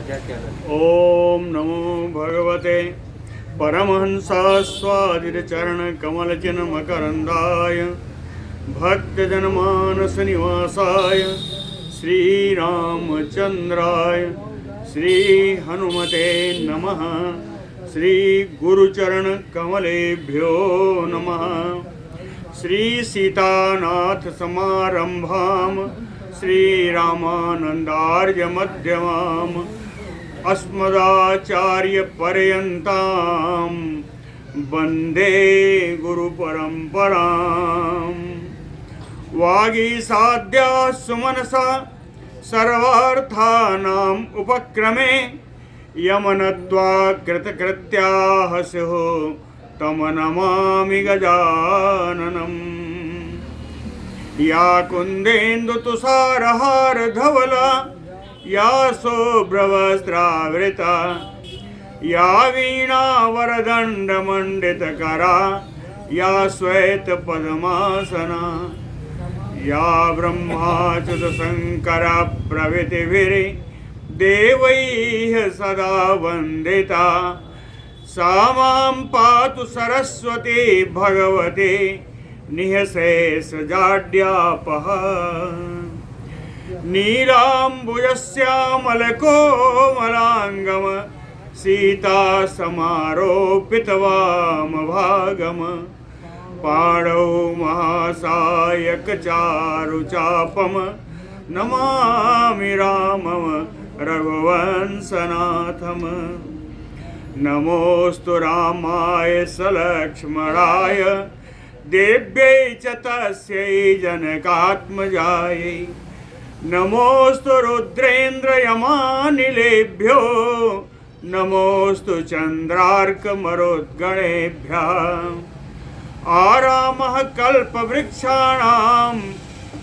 ओम नमो भगवते परमहंसास्वादितचरणकमलचिन्मकरन्दाय भक्तजनमानसनिवासाय श्रीरामचन्द्राय श्रीहनुमते नमः। श्रीगुरुचरणकमलेभ्यो नमः। श्रीसीतानाथसमारम्भां श्रीरामानन्दार्यमध्यमाम् अस्मदाचार्यपर्यन्तां वन्दे गुरुपरम्पराम्। वागीसाद्या सुमनसा सर्वार्थानाम् उपक्रमे यमनत्वा कृतकृत्याः स्युः तं नमामि गजाननम्। या कुन्देन्दुतुषारहारधवला या शुभ्रवस्त्रावृता या वीणावरदण्डमण्डितकरा या श्वेतपद्मासना या ब्रह्माच्युतशङ्करा प्रभृतिभिर्देवैः सदा वन्दिता सा मां पातु सरस्वती भगवती निःशेषजाड्यापः। नीलाम्बुजश्यामलकोमलाङ्गम सीतासमारोपितवामभागम पाणौ महासायकचारुचापम नमामि रामम रघुवंशनाथम। नमोऽस्तु रामाय सलक्ष्मणाय देव्यै च तस्यै जनकात्मजायै। नमोऽस्तु रुद्रेन्द्रयमानिलेभ्यो नमोऽस्तु चन्द्रार्कमरुद्गणेभ्यः। आरामः कल्पवृक्षाणां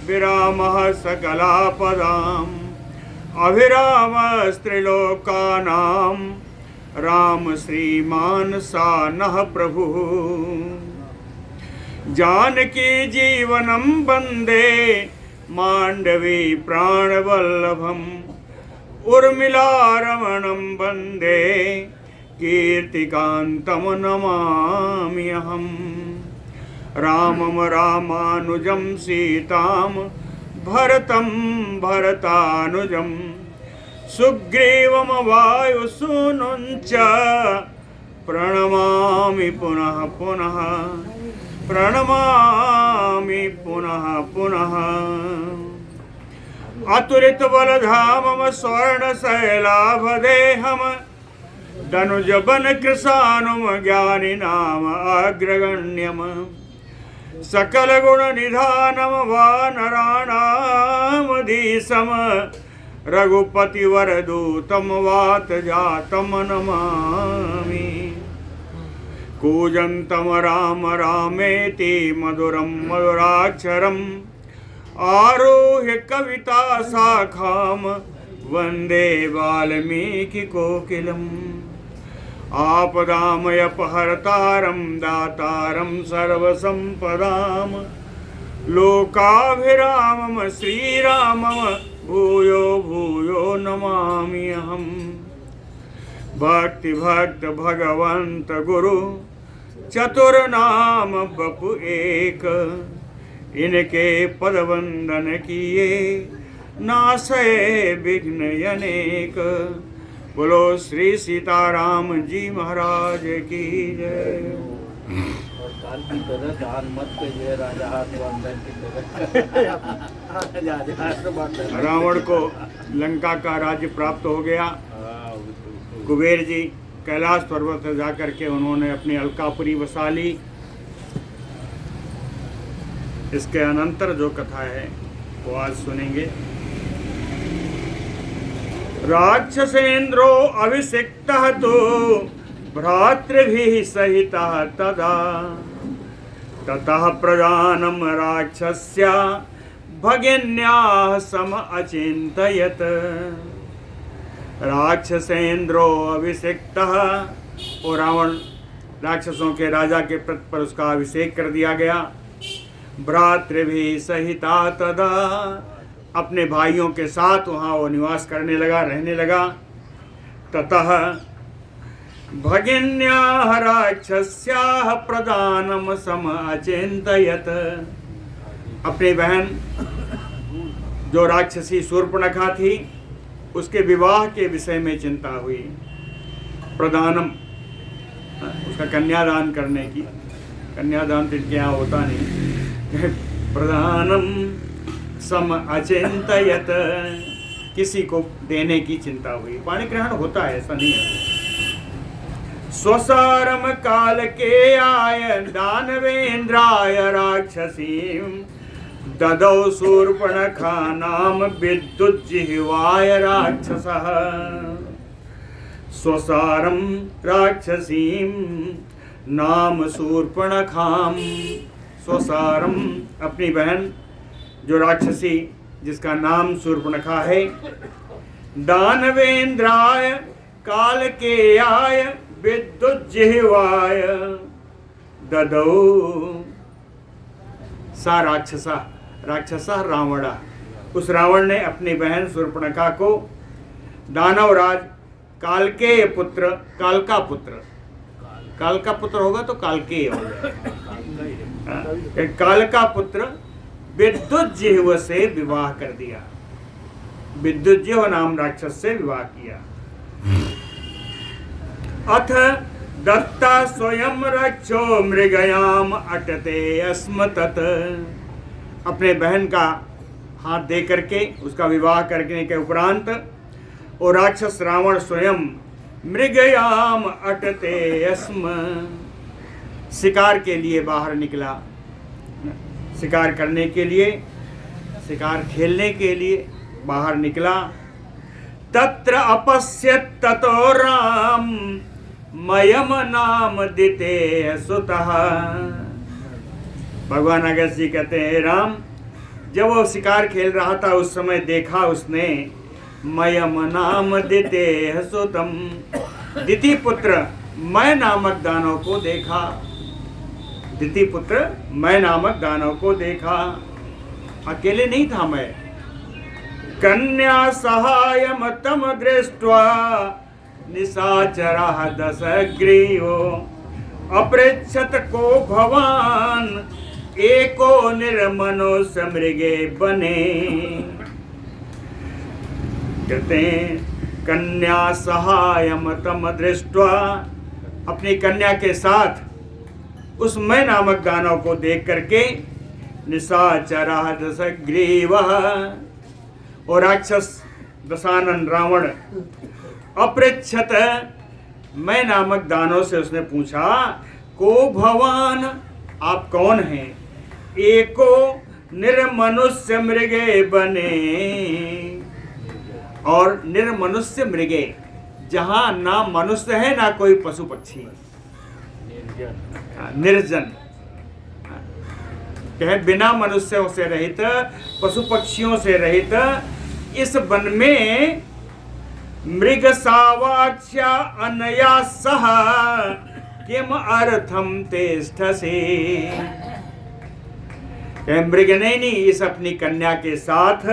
विरामः सकलापदाम् अभिरामस्त्रिलोकानां राम श्रीमान् सानः प्रभुः। जानकी जीवनं वन्दे माण्डवी प्राणवल्लभम् उर्मिलारमणं वन्दे कीर्तिकान्तं नमामि अहम्। रामं रामानुजं सीतां भरतं भरतानुजं सुग्रीवं वायुसूनुं च प्रणमामि पुनः पुनः प्रणमामि पुनः पुनः। अतुलितबलधामं स्वर्णशैलाभदेहं दनुजवनकृशानुं ज्ञानिनाम अग्रगण्यम् सकलगुणनिधानं वानराणामधीशं रघुपतिवरदूतं वातजातं नमामि। कूजन्तं राम रामेति मधुरं मधुराक्षरम् आरुह्य कविताशाखां वन्दे वाल्मीकिकोकिलम्। आपदामयपहर्तारं दातारं सर्वसम्पदां लोकाभिरामं श्रीरामं भूयो भूयो नमामि अहम्। भक्ति भक्त भगवंत गुरु चतुर्नाम बपु एक इनके पद वंदन किए नाशे विघ्न अनेक। बोलो श्री सीताराम जी महाराज की जय। काल की तरह दान मत कीजिए राजा हाथ रावण को लंका का राज्य प्राप्त हो गया। कुबेर जी कैलाश पर्वत से जाकर के उन्होंने अपनी अलकापुरी बसा ली। इसके अनंतर जो कथा है वो आज सुनेंगे। राक्षसेन्द्रो अभिषिक्तः तो भ्रातृभिः सहितः तदा ततः प्रधानं राक्षस्य भगिन्याः सम अचिन्तयत्। राक्षसेन्द्रो अभिषिक्तः और रावण राक्षसों के राजा के पद पर उसका अभिषेक कर दिया गया। भ्रातृभिः सहिता तदा अपने भाइयों के साथ वहाँ वो निवास करने लगा, रहने लगा। ततः भगिन्याः राक्षस्याः प्रदानम सम अचिन्तयत। अपनी बहन जो राक्षसी शूर्पणखा थी उसके विवाह के विषय में चिंता हुई। प्रदानम, उसका कन्यादान करने की। कन्यादान तो इनके यहाँ होता नहीं। प्रदानम सम अचिन्तयत, किसी को देने की चिंता हुई। पाणी ग्रहण होता है, ऐसा नहीं है। स्वसारम काल के आय दानवेन्द्राय राक्षसीं ददौ शूर्पणखा नाम विद्युज्जिह्वाय राक्षसः। स्वसारम राक्षसीं नाम शूर्पणखाम। स्वसारम, अपनी बहन जो राक्षसी जिसका नाम शूर्पणखा है। दानवेन्द्राय, काल के आय विद्युज्जिह्वाय ददौ। सा राक्षसा रावणा, उस रावण ने अपनी बहन शूर्पणखा को दानवराज कालकेय पुत्र, काल का पुत्र होगा तो कालकेय हो जाएगा। काल का पुत्र विद्युज्जिह्व से विवाह कर दिया। विद्युज्जिह्व नाम राक्षस से विवाह किया। अथ दत्ता स्वयं रक्षो मृगयाम अटते स्म तत्। अपने बहन का हाथ दे करके उसका विवाह करने के उपरांत और राक्षस रावण स्वयं मृगयाम अटते स्म, शिकार के लिए बाहर निकला। शिकार करने के लिए, शिकार खेलने के लिए बाहर निकला। तत्र अपश्यत् ततो राम मयम नाम दिते सुतः। भगवान अगस्त जी कहते हैं, राम जब वो शिकार खेल रहा था उस समय देखा उसने मयम नाम दिते सुतम, दिति पुत्र मैं नामक दानव को देखा। दिति पुत्र मैं नामक दानव को देखा। अकेले नहीं था मैं। कन्या सहायम तम दृष्ट्वा निशाचरः दशग्रीवो अपृच्छत को भवान एको निर्मनो समृगे बने। कहते हैं कन्या सहायम तम दृष्ट्वा, अपनी कन्या के साथ उस मैं नामक दानव को देख करके निशाचरः दशग्रीवः, और राक्षस दशानन रावण अपृच्छत, मैं नामक दानव से उसने पूछा को भवान, आप कौन हैं। एको निर्मनुष्य मृगे बने, और निर्मनुष्य मृगे, जहां ना मनुष्य है ना कोई पशु पक्षी, निर्जन कहे बिना मनुष्यों से रहित, पशु पक्षियों से रहित इस वन में मृग सावाच्या अनया सह किम अर्थम तिष्ठसि। मृग नहीं, इस अपनी कन्या के साथ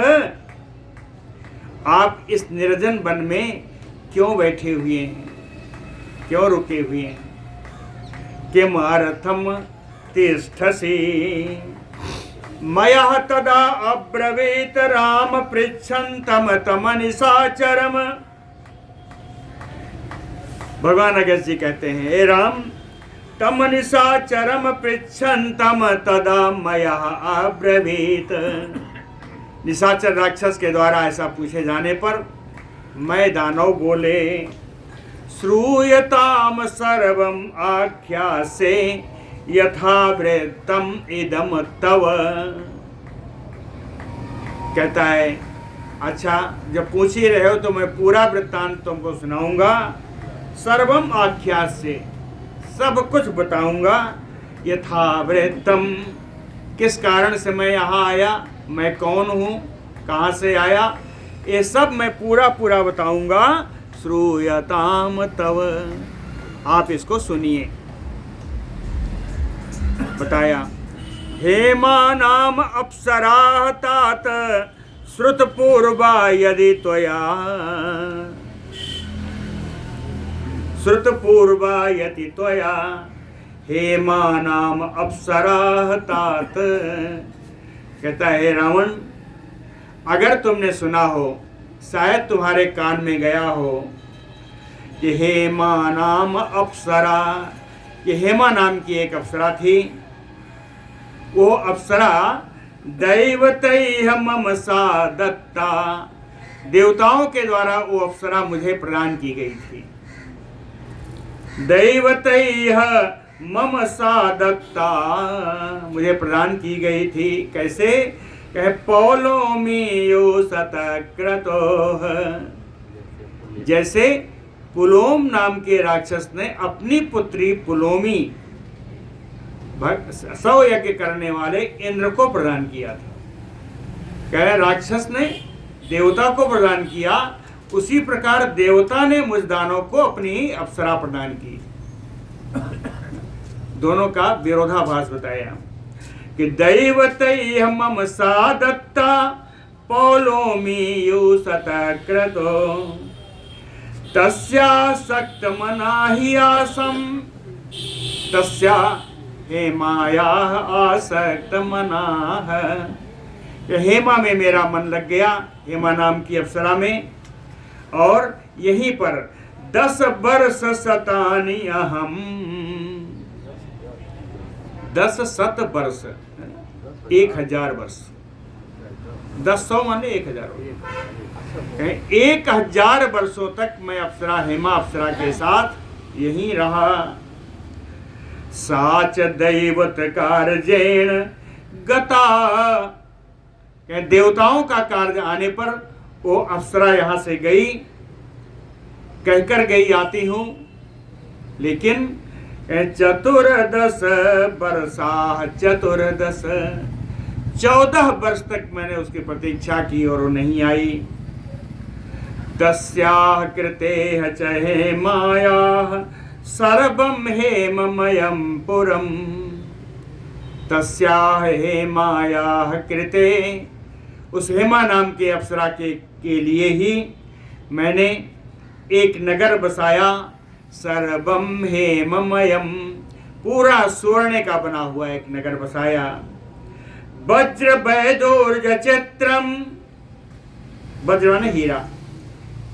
आप इस निर्जन वन में क्यों बैठे हुए हैं, क्यों रुके हुए हैं। किम अर्थम तिष्ठसि। मयः तदा अब्रवीत राम पृच्छन्तम तम निशाचरम। भगवान अगस्त जी कहते हैं, हे राम तम निशाचरम पृच्छन्तम तदा मयः अब्रवीत। निशाचर राक्षस के द्वारा ऐसा पूछे जाने पर मैं दानव बोले, श्रूयताम सर्वम आख्यासे यथा वृत्तम इदम तव। कहता है अच्छा जब पूछ ही रहे हो तो मैं पूरा वृत्तांत तुमको सुनाऊंगा। सर्वम आख्यास से, सब कुछ बताऊंगा। यथा वृत्तम, किस कारण से मैं यहाँ आया, मैं कौन हूँ, कहाँ से आया, ये सब मैं पूरा पूरा बताऊंगा। श्रूयताम तव, आप इसको सुनिए। बताया, हेमा नाम अप्सरा तात श्रुत पूर्वा यदि त्वया। श्रुतपूर्वायति त्वया हेमा नाम अप्सराः तात। कहता है रावण, अगर तुमने सुना हो, शायद तुम्हारे कान में गया हो कि हेमा नाम अप्सरा, कि हेमा नाम की एक अप्सरा थी। वो अप्सरा दैवतैः मम सा दत्ता, देवताओं के द्वारा वो अप्सरा मुझे प्रदान की गई थी। दैवतैः मम सा दत्ता, मुझे प्रदान की गई थी। कैसे? कहे पौलोमी यो सतक्रतोः, जैसे पुलोम नाम के राक्षस ने अपनी पुत्री पुलोमी सौ यज्ञ करने वाले इंद्र को प्रदान किया था। कह राक्षस ने देवता को प्रदान किया, उसी प्रकार देवता ने मुझ दानव को अपनी अप्सरा प्रदान की। दोनों का विरोधाभास बताया कि दैवतैः मम सा दत्ता पौलोमी यु सतक्रतो तस्या सक्तमना हि आसम, तस्या हेमायाः आसक्तमनाः, हेमा में मेरा मन लग गया, हेमा नाम की अप्सरा में, और यहीं पर 10 वर्ष सतानि अहम, 10 शत वर्ष 1000 वर्ष, 10 माने 1000, 1000 वर्षों तक मैं अप्सरा हेमा अप्सरा के साथ यहीं रहा। साच दैवत कार्जेण गता, देवताओं का कार्य आने पर वो अप्सरा यहां से गई, कहकर गई आती हूं, लेकिन 14 वर्षा 14 वर्ष तक मैंने उसकी प्रतीक्षा की और वो नहीं आई। तस्याः कृतेः च हेमायाः सर्वं हेममयं पुरम्, तस्याः हेमायाः कृते, उस हेमा नाम के अप्सरा के लिए ही मैंने एक नगर बसाया। सर्वम हेममयम, पूरा स्वर्ण का बना हुआ एक नगर बसाया। वज्र वैदूर्य चित्रम, वज्र माने हीरा,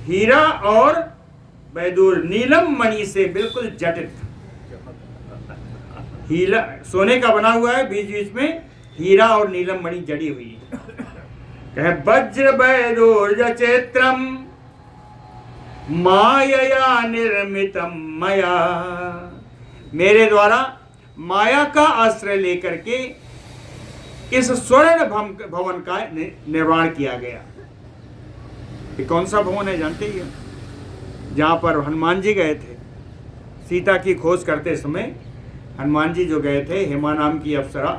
हीरा और वैदूर नीलम मणि से बिल्कुल जटित, हीरा सोने का बना हुआ है, बीच बीच में हीरा और नीलम मणि जड़ी हुई है। कहे वज्र वैदूर्य चित्रम मायया निर्मितम मया, मेरे द्वारा माया का आश्रय लेकर के इस स्वर्ण भवन का निर्माण किया गया। ये कौन सा भवन है जानते ही हैं? जहाँ पर हनुमान जी गए थे सीता की खोज करते समय, हनुमान जी जो गए थे, हेमा नाम की अप्सरा,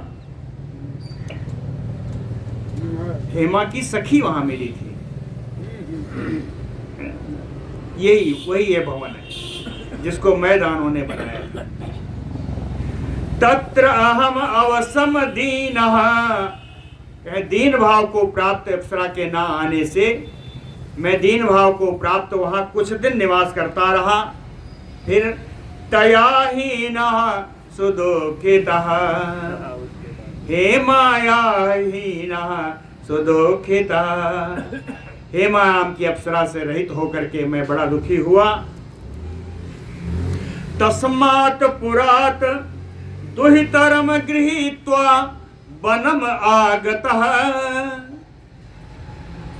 हेमा की सखी वहां मिली थी। यही वही ये भवन है जिसको मैदानों ने बनाया। तत्र अहम अवसम दीनः, दीन भाव को प्राप्त अप्सरा के ना आने से मैं दीन भाव को प्राप्त वहां कुछ दिन निवास करता रहा। फिर तया हीनः सुदुःखितः, हेमाया हीनः सुदुःखितः, हेमा नाम की अप्सरा से रहित होकर के मैं बड़ा दुखी हुआ। तस्मात् पुरात् दुहितरम गृहीत्वा वनम आगतः,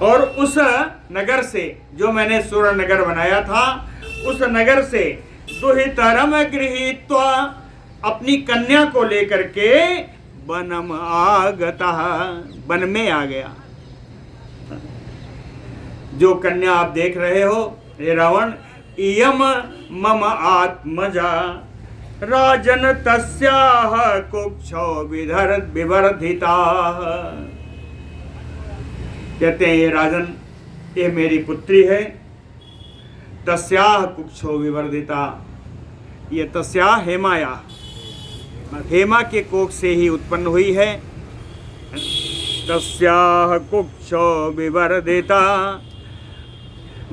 और उस नगर से, जो मैंने स्वर्ण नगर बनाया था, उस नगर से दुहितरम गृहीत्वा, अपनी कन्या को लेकर के वनम आगतः, वन में आ गया। जो कन्या आप देख रहे हो हे रावण, इयम मम आत्मजा राजन तस्याह कुक्षौ विवर्धिता, कहते हैं ये राजन, ये मेरी पुत्री है। तस्याह कुक्षौ विवर्धिता, ये तस्याह हेमाया, हेमा के कोख से ही उत्पन्न हुई है। तस्याह कुक्षौ विवर्धिता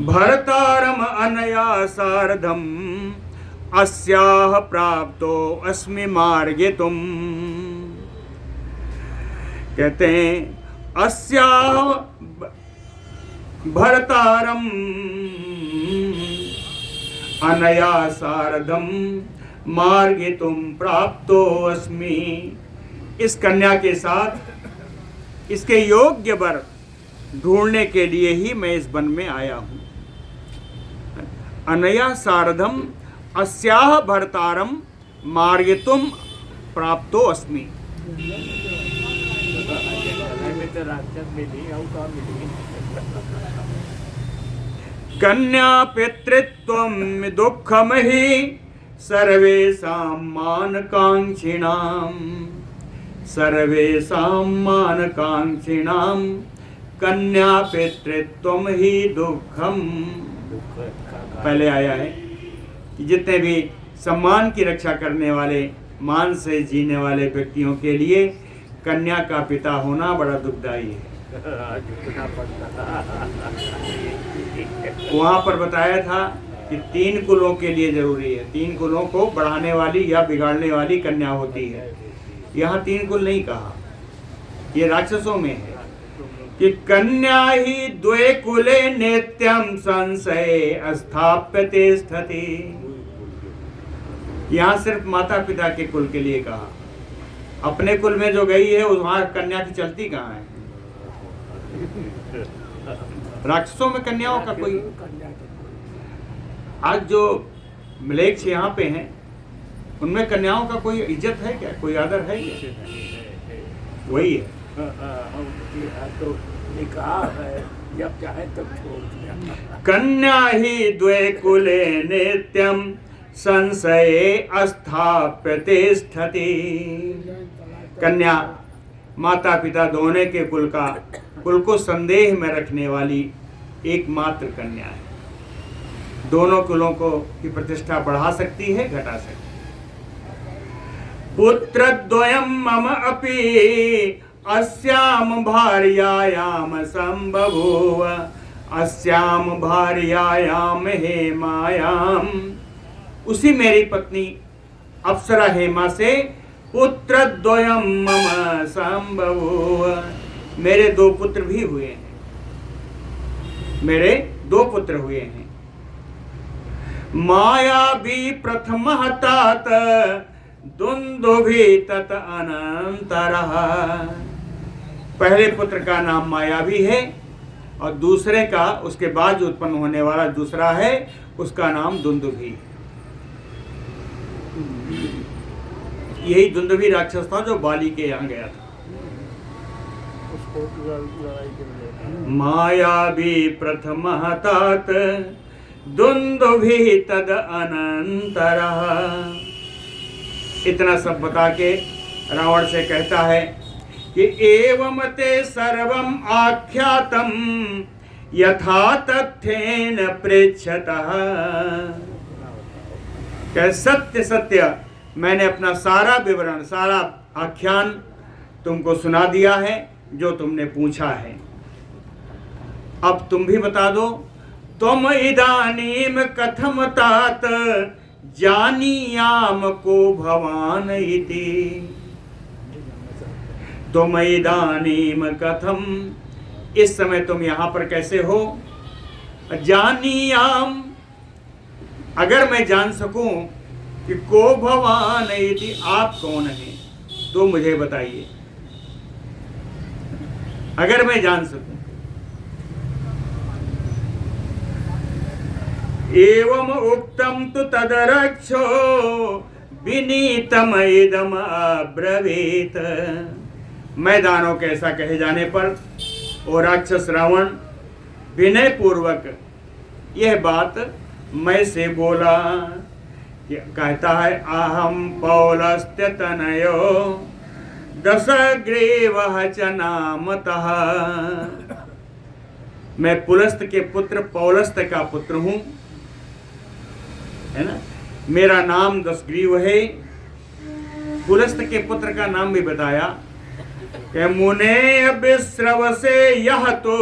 भरतारम अनया सार्धम अस्याह प्राप्तो अस्मि मार्गे तुम। कहते हैं अस्याह भरतारम अनया सारधम मार्गे तुम प्राप्तो अस्मि। इस कन्या के साथ इसके योग्य वर ढूंढने के लिए ही मैं इस वन में आया हूं। अनया सारधम अस्याह भरतारम मार्गे तुम प्राप्तो अस्मि। राक्षस मिली और का मिली कन्या पितृत्वम दुःखमहि सर्वेषां मानकांक्षिणां। सर्वेषां मानकांक्षिणां कन्या पितृत्वम ही दुःखम। पहले आया है कि जितने भी सम्मान की रक्षा करने वाले, मान से जीने वाले व्यक्तियों के लिए कन्या का पिता होना बड़ा दुखदायी है। वहाँ पर बताया था कि 3 कुलों के लिए जरूरी है, 3 कुलों को बढ़ाने वाली या बिगाड़ने वाली कन्या होती है। यहाँ 3 कुल नहीं कहा, ये राक्षसों में है कि कन्या ही द्वे कुले नित्यम संशय अस्थाप्यते स्थिति। यहाँ सिर्फ माता पिता के कुल के लिए कहा, अपने कुल में जो गई है वहां कन्या की चलती कहाँ है। राक्षसों में कन्याओं का कोई, आज जो मलेच्छ यहाँ पे हैं उनमें कन्याओं का कोई इज्जत है क्या, कोई आदर है क्या? वही है। तो निकाह है, जब चाहे तब छोड़ दिया। कन्या ही द्वे कुले नित्यम संशये अस्थाप्यते स्थिति। कन्या माता पिता दोनों के कुल को संदेह में रखने वाली एकमात्र कन्या है। दोनों कुलों को की प्रतिष्ठा बढ़ा सकती है, घटा सकती है। पुत्रद्वयं मम अपि अस्याम भार्यायाम संबभूव। अस्याम भार्यायाम हेमायाम। उसी मेरी पत्नी अप्सरा हेमा से पुत्रद्वयं मम संबभूव। मेरे 2 पुत्र भी हुए हैं, मेरे 2 पुत्र हुए हैं। माया भी प्रथम तात दुंदुभि तत अनंतरः। पहले पुत्र का नाम मायावी है और दूसरे का, उसके बाद जो उत्पन्न होने वाला दूसरा है उसका नाम दुंदुभि। यही दुंदुभि राक्षस था जो बाली के यहाँ गया था। मायावी प्रथम तात दुंदुभि तद अनंतरः। इतना सब बता के रावण से कहता है कि एवं ते सर्वम आख्यातम यथा तथ्येन पृच्छतः। कह सत्य सत्य मैंने अपना सारा विवरण, सारा आख्यान तुमको सुना दिया है जो तुमने पूछा है। अब तुम भी बता दो, तुम इदानीम कथम तात जानीयाम को भवान इति। तुम इदानीम कथम, इस समय तुम यहाँ पर कैसे हो। जानीयाम, अगर मैं जान सकूं कि को भवान इति, आप कौन हैं तो मुझे बताइए। अगर मैं जान सकूं। एवं उक्तम तु तदरक्षो विनीतम इदम अब्रवीत। मैदानों के ऐसा कहे जाने पर और राक्षस रावण विनय पूर्वक यह बात मैं से बोला। कहता है अहम पौलस्त्य तनयो दशग्रीवः च नामतः। मैं पुलस्त के पुत्र पौलस्त का पुत्र हूं, है ना। मेरा नाम दशग्रीव है। पुलस्त के पुत्र का नाम भी बताया कि मुने विश्रव से यह, तो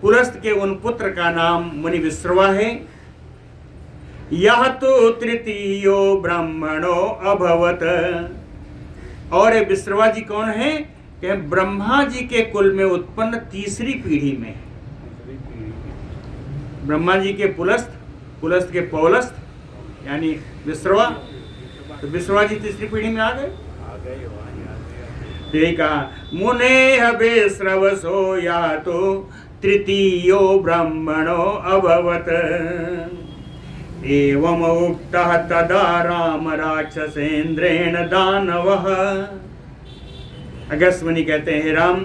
पुलस्त के उन पुत्र का नाम मुनि विश्रवा है। यह तो तृतीयो ब्राह्मणो अभवत। और ये विश्रवा जी कौन है? कि ब्रह्मा जी के कुल में उत्पन्न तीसरी पीढ़ी में। ब्रह्मा जी के पुलस्थ, पुलस्थ के पौलस्थ, यानी विश्रवा। तो विश्रवा जी तीसरी पीढ़ी में आ गए। ठीक है। मुने विश्रवसो या तो तृतीयो ब्राह्मणो अभवत। एवं उक्तः तदा राम राक्षसेन्द्रेण दानवः। अगस्त्य मुनि कहते हैं, राम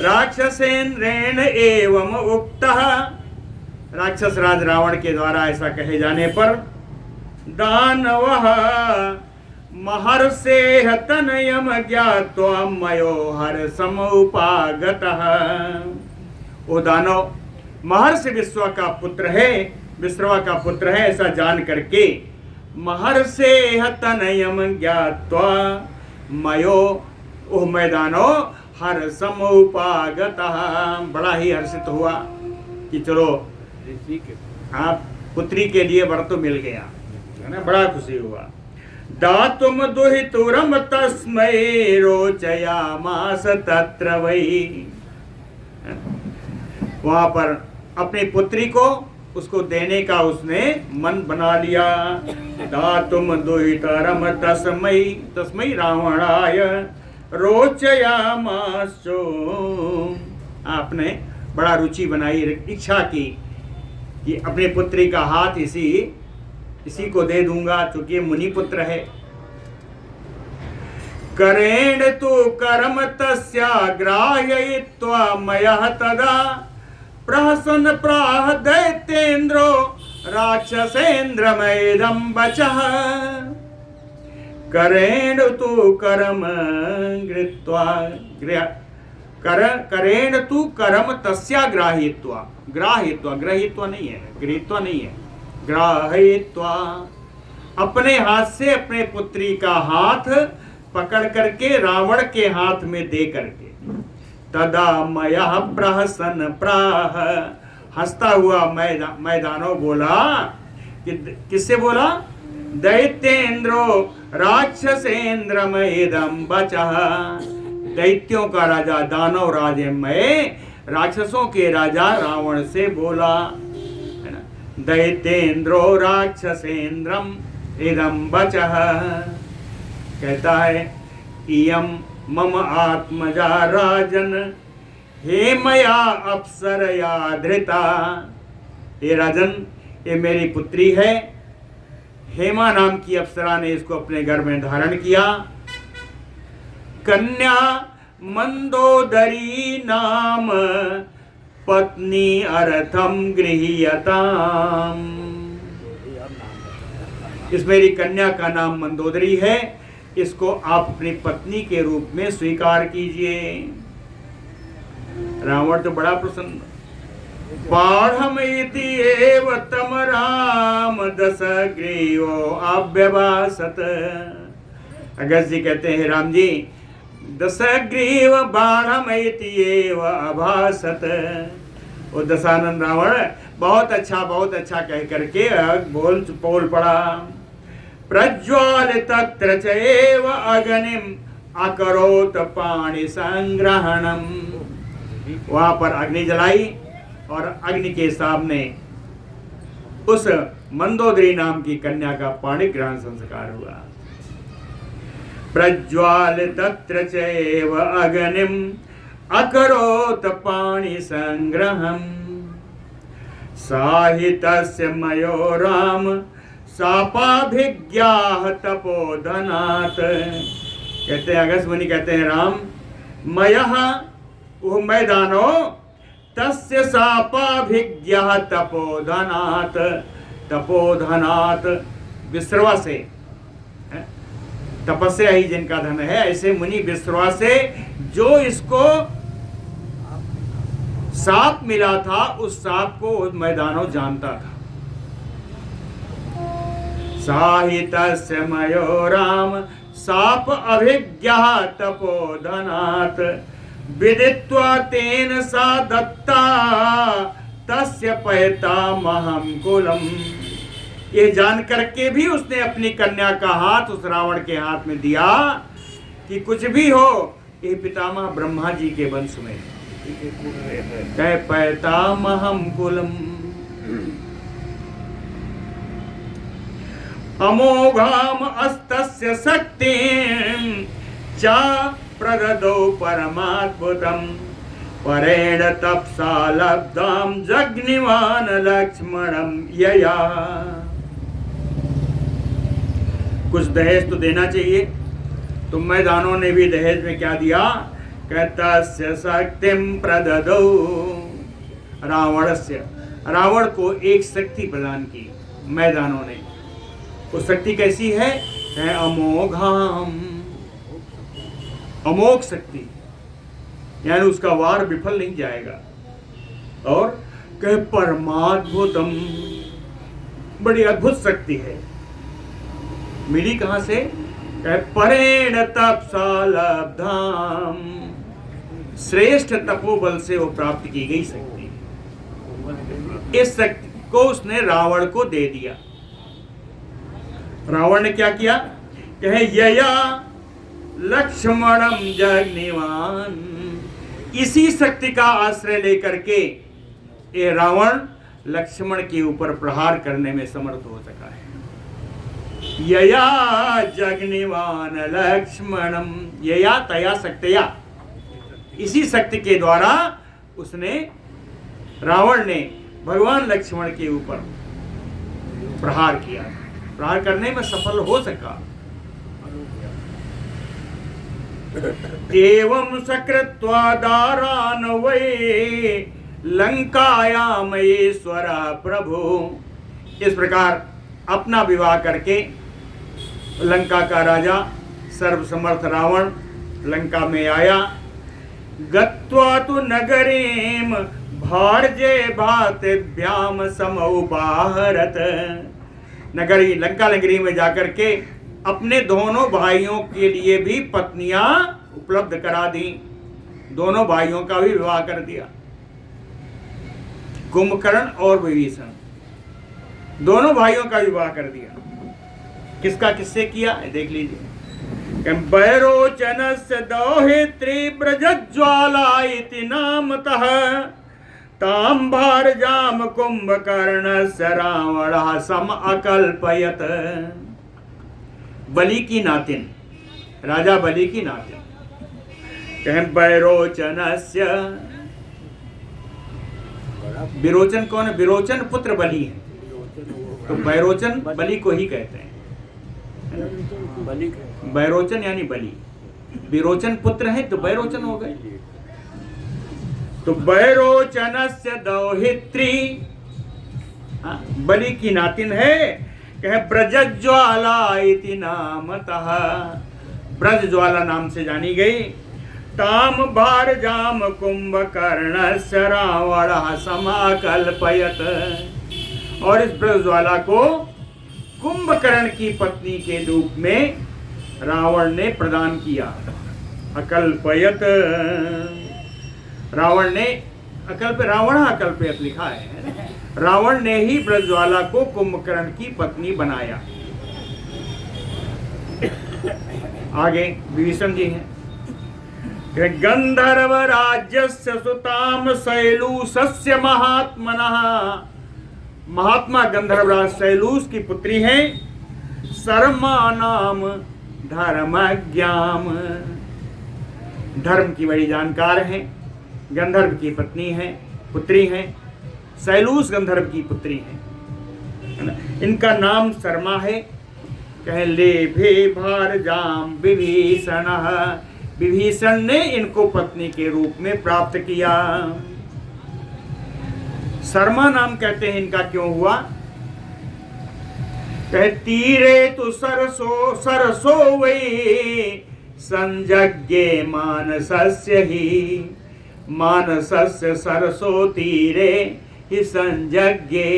राक्षसेन्द्रेण एवं उक्तः, राक्षस राज रावण के द्वारा ऐसा कहे जाने पर, दानवः महर्षेः तनयम् ज्ञात्वा मयो हर्षम् उपागतः। वो दानव महर्षि विश्व का पुत्र है, विश्रवा का पुत्र है, ऐसा जान करके महर्षेः तनयम् ज्ञात्वा मयो, ओह मैदानो हर्षम् उपागतः, बड़ा ही हर्षित हुआ कि चलो आप पुत्री के लिए वर तो मिल गया, है ना, बड़ा खुशी हुआ। दातुम दुहितुरम तस्मै रोचयामास तत्र वै। वहां पर अपनी पुत्री को उसको देने का उसने मन बना लिया। दातुम दुहितरम तस्मै, तस्मै रावणाय रोचयामासो, आपने बड़ा रुचि बनाई, इच्छा की कि अपने पुत्री का हाथ इसी को दे दूंगा, चूंकि मुनि पुत्र है। करेण तु करम तस्या ग्राह्ययित्वा मयः तदा प्रहसन प्राह दैत्येन्द्रो राक्षसेन्द्रमेदं वचः। करेण तु करम गृहीत्वा, करेण तु करम तस्या ग्राह्यित्वा, ग्राह्यित्वा, ग्रहीत्वा नहीं है, गृहीत्वा नहीं है, ग्राह्यित्वा, अपने हाथ से अपने पुत्री का हाथ पकड़ करके रावण के हाथ में दे करके, तदा मयः प्रहसन प्राह, हंसता हुआ मैदानो बोला कि, किससे बोला? दैत्येन्द्रो राक्षसेन्द्रमेदं वचः, दैत्यों का राजा दानव राजे में राक्षसों के राजा रावण से बोला, है ना। दैत्येन्द्रो राक्षसेन्द्रम इदं वचः, कहता है इयं मम आत्मजा राजन हे मया अप्सरया धृता। हे राजन, ये मेरी पुत्री है, हेमा नाम की अप्सरा ने इसको अपने घर में धारण किया। कन्या मंदोदरी नाम पत्नी अर्थम गृह्यताम। इस मेरी कन्या का नाम मंदोदरी है, इसको आप अपनी पत्नी के रूप में स्वीकार कीजिए। रावण तो बड़ा प्रसन्न। बाढ़मिति एव तम राम दशग्रीवो अभ्यभासत। अगस्त्य जी कहते हैं, राम जी दशग्रीव बाढ़मिति एव अभासत। वो दशानन रावण बहुत अच्छा कह करके बोल पड़ा। प्रज्वाल तत्र चैव अग्निम अकरोत पाणि संग्रहणम। वहां पर अग्नि जलाई और अग्नि के सामने उस मंदोदरी नाम की कन्या का पाणि ग्रहण संस्कार हुआ। प्रज्वाल तत्र चैव अग्निम अकरोत पाणि संग्रहम। साहितस्य मयो राम सापाभिज्ञाह तपोधनात्। कहते हैं अगस्त्य मुनि कहते हैं, राम मयः, वो मैदानो, तस्य सापाभिज्ञाह तपोधनात्। तपोधनात् विश्रवा से, तपस्या ही जिनका धन है, ऐसे मुनि विश्रवा से जो इसको सांप मिला था, उस सांप को मैदानो जानता था। साहितस्य मयो राम साप अभिज्ञः तपोधनात्। विदित्वा तेन सा दत्ता तस्य पयतामहं कुलम्। ये जान करके भी उसने अपनी कन्या का हाथ उस रावण के हाथ में दिया कि कुछ भी हो ये पितामह ब्रह्मा जी के वंश में कह पैतामहम कुलम अमोघाम अस्तस्य शक्तिं च प्रददौ परमाद्भुतम् परेण तपसा लब्धाम जग्निवान लक्ष्मणम यया। कुछ दहेज तो देना चाहिए, तो मैदानों ने भी दहेज में क्या दिया? कहतस्य शक्तिम प्रददौ, रावण को एक शक्ति प्रदान की मैदानों ने। वो शक्ति कैसी है? अमोघाम, अमोघ शक्ति, यानी उसका वार विफल नहीं जाएगा। और कह परमाद्भुतम, बड़ी अद्भुत शक्ति है। मिली कहां से? कह परेण तपसा लब्धाम, श्रेष्ठ तपोबल से वो प्राप्त की गई शक्ति। इस शक्ति को उसने रावण को दे दिया। रावण ने क्या किया? कहे यया लक्ष्मणम जग्निवान, इसी शक्ति का आश्रय लेकर के ये रावण लक्ष्मण के ऊपर प्रहार करने में समर्थ हो सका है। यया जग्निवान लक्ष्मणम, यया तया शक्तिया, इसी शक्ति के द्वारा उसने, रावण ने भगवान लक्ष्मण के ऊपर प्रहार किया, प्रहार करने में सफल हो सका। एवं सकृत्वा दारान वै लंकायामयेश्वर प्रभु, इस प्रकार अपना विवाह करके लंका का राजा सर्वसमर्थ रावण लंका में आया। गत्वा तु नगरीम भार्जे भातिभ्याम समउपाहरत, नगरी लंका नगरी में जाकर के अपने दोनों भाइयों के लिए भी पत्नियां उपलब्ध करा दी, दोनों भाइयों का भी विवाह कर दिया। कुंभकर्ण और विभीषण दोनों भाइयों का विवाह कर दिया। किसका किससे किया देख लीजिए। बैरोचनस्य दौहित्री ब्रजज्वाला इति नामतः ताम भारजाम कुंभकर्णस्य रावणः सम अकल्पयत। बलि की नातिन, राजा बलि की नातिन। कहें बैरोचनस्य, विरोचन कौन है? विरोचन पुत्र बलि है, तो बैरोचन बलि को ही कहते हैं। बैरोचन यानी बलि, विरोचन पुत्र है तो बैरोचन हो गए। तो बैरोचनस्य दौहित्री, बलि की नातिन है। कहे ब्रजज्वाला इति नामतः, ब्रजज्वाला नाम से जानी गई। ताम भारजाम कुंभकर्णस्य रावणः समाकल्पयत, और इस ब्रजज्वाला को कुंभकर्ण की पत्नी के रूप में रावण ने प्रदान किया। अकल्पयत, रावण ने अकल्प, रावण अकल्पयत लिखा है। रावण ने ही ब्रजज्वाला को कुंभकर्ण की पत्नी बनाया। आगे विभीषण जी हैं। गंधर्व राज्यस्य सुताम शैलूषस्य महात्मनः, महात्मा गंधर्व राज शैलूष की पुत्री हैं। शर्मा नाम धर्मज्ञाम, धर्म की बड़ी जानकार हैं। गंधर्व की पत्नी है, पुत्री हैं। शैलूष गंधर्व की पुत्री है। इनका नाम शर्मा है। कहे ले भे भारजाम विभीषण, विभीषण ने इनको पत्नी के रूप में प्राप्त किया। शर्मा नाम कहते हैं इनका क्यों हुआ? कहे तीरे तो सरसो वही संजज्ञे मानसस्य ही, मानसस्य सरसो तीरे ही संजज्ञे,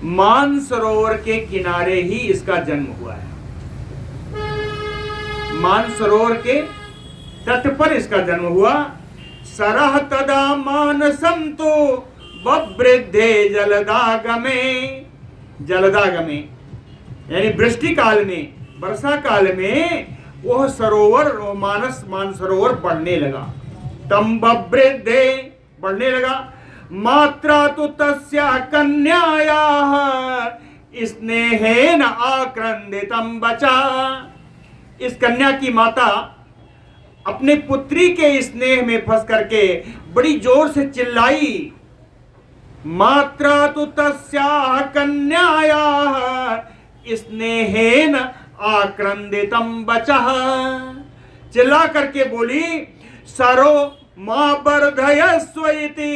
मानसरोवर के किनारे ही इसका जन्म हुआ है। मानसरोवर के तट पर इसका जन्म हुआ। सरह तदा मानसम तो बवृद्धे जलदागमे, जलदागमे, यानी वृष्टि काल में, वर्षा काल में वह सरोवर, मानसरोवर बढ़ने लगा। तम बवृद्धे, बढ़ने लगा। मात्रा तो तस्या कन्यायाः स्नेहेन आक्रंदितम बचा। इस कन्या की माता अपने पुत्री के स्नेह में फंस करके बड़ी जोर से चिल्लाई। मात्रा तो तस्याः कन्यायाः स्नेहेन आक्रंदितम बचः, चिल्ला करके बोली, सरो मां वर्धयस्व इति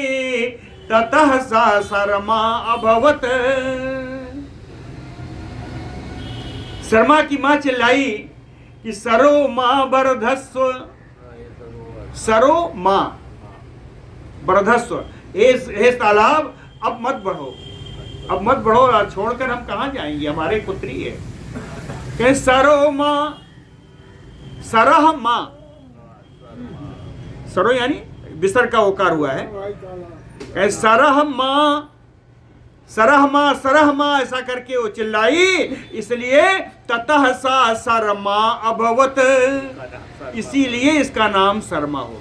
ततः सा शर्मा अभवत। शर्मा की मां चिल्लाई कि सरो मां वर्धस्व, सरो मां वर्धस्व, हे तालाब अब मत बढ़ो, अब मत बढ़ो, छोड़कर हम कहां जाएंगे, हमारे पुत्री है। कहे सरो मां, सरह मां, सरो यानी बिसर का ओकार हुआ है। कहे सरह मां, सरह मां, सरह मां, ऐसा करके वो चिल्लाई, इसलिए ततः सा शर्मा अभवत, इसीलिए इसका नाम शर्मा हो गया।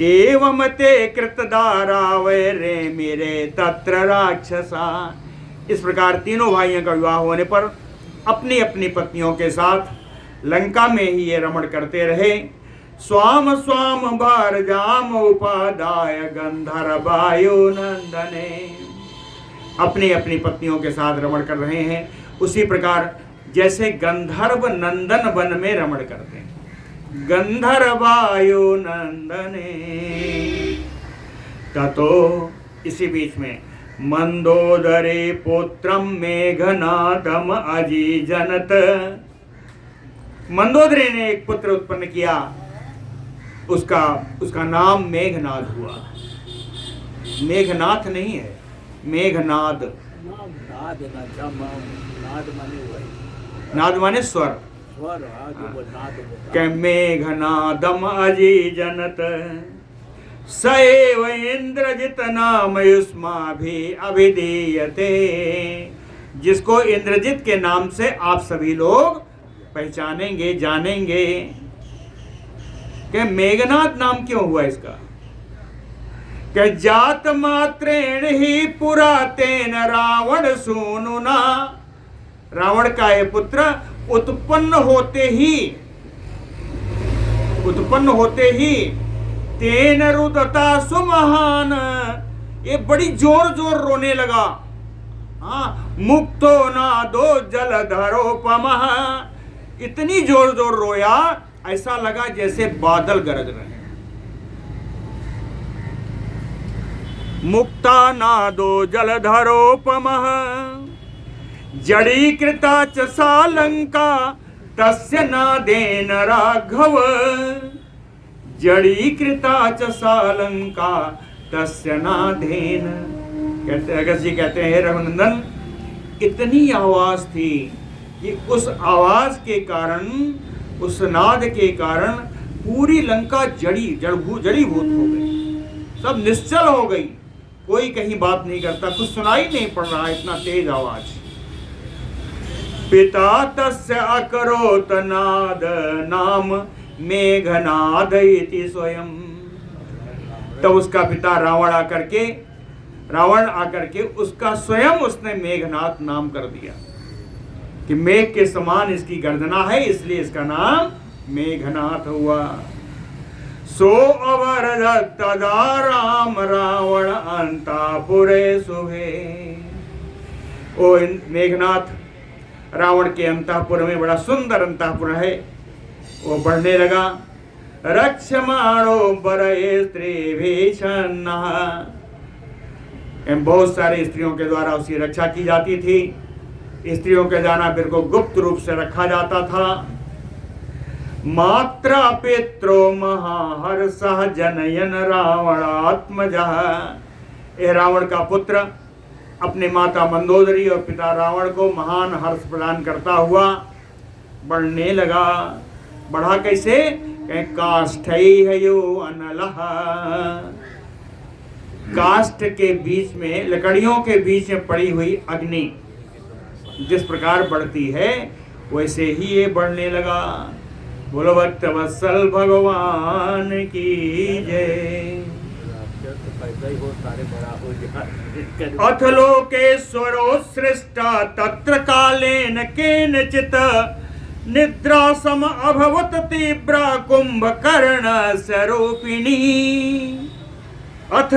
एवं ते कृतदारा वैरे मेरे तत्र राक्षसा। इस प्रकार तीनों भाइयों का विवाह होने पर अपनी अपनी पत्नियों के साथ लंका में ही ये रमण करते रहे। स्वाम स्वाम भारजाम उपादाय गंधर्वायो नंदने, अपनी अपनी पत्नियों के साथ रमण कर रहे हैं, उसी प्रकार जैसे गंधर्व नंदन वन में रमण करते हैं। गंधर्वायो नंदने, ततो, इसी बीच में मंदोदरे पुत्रम मेघनादम अजीजनत, मंदोदरी ने एक पुत्र उत्पन्न किया, उसका नाम मेघनाद हुआ। मेघनाथ नहीं है, मेघनाद। नाद माने स्वर। मेघनादम अजीजनत सएव इंद्रजित नाम युष्माभि अभिधीयते, जिसको इंद्रजित के नाम से आप सभी लोग पहचानेंगे, जानेंगे। कि मेघनाद नाम क्यों हुआ इसका? कि जात मात्रेण ही पुरा तेन रावण सूनुना, रावण का ये पुत्र उत्पन्न होते ही तेन रुदता सुमहान, ये बड़ी जोर जोर रोने लगा। हाँ, मुक्तो नादो जलधरोपमः, इतनी जोर जोर रोया ऐसा लगा जैसे बादल गरज रहे हैं। मुक्ता नादो जलधरोपमः जड़ीकृता च सा लंका तस्य नादेन राघव, जड़ीकृता च सा लंका तस्य नादेन। कहते अगस्त जी कहते हैं, रघुनंदन, इतनी आवाज थी कि उस आवाज के कारण, उस नाद के कारण पूरी लंका जड़ीभूत हो गई, सब निश्चल हो गई, कोई कहीं बात नहीं करता, कुछ सुनाई नहीं पड़ रहा, इतना तेज आवाज। पिता तस्य अकरोत नाद नाम मेघनाद इति स्वयं, तब उसका पिता रावण आकर के उसका स्वयं उसने मेघनाद नाम कर दिया कि मेघ के समान इसकी गर्जना है, इसलिए इसका नाम मेघनाथ हुआ। सो अवरदत तदा राम रावण अंतापुरे सुभे। ओ मेघनाथ रावण के अंतःपुर में, बड़ा सुंदर अंतःपुर है, वो बढ़ने लगा। रक्षमाणो बरये स्त्री भीषण, बहुत सारी स्त्रियों के द्वारा उसकी रक्षा की जाती थी। स्त्रियों के जाना बिल्कुल गुप्त रूप से रखा जाता था। मात्रा पित्रो महाहर्षः जनयन रावणात्मजः, ये रावण का पुत्र अपने माता मंदोदरी और पिता रावण को महान हर्ष प्रदान करता हुआ बढ़ने लगा। बढ़ा कैसे? काष्ठैः यो अनलः, काष्ठ के बीच में, लकड़ियों के बीच में पड़ी हुई अग्नि जिस प्रकार बढ़ती है वैसे ही ये बढ़ने लगा। बोलो भक्त वत्सल भगवान की जय। अथ लोकेश्वरो सृष्टा तत्र कालेन केनचित् निद्रा सम अभवत तीव्रा कुंभकर्ण स्वरूपिणी। अथ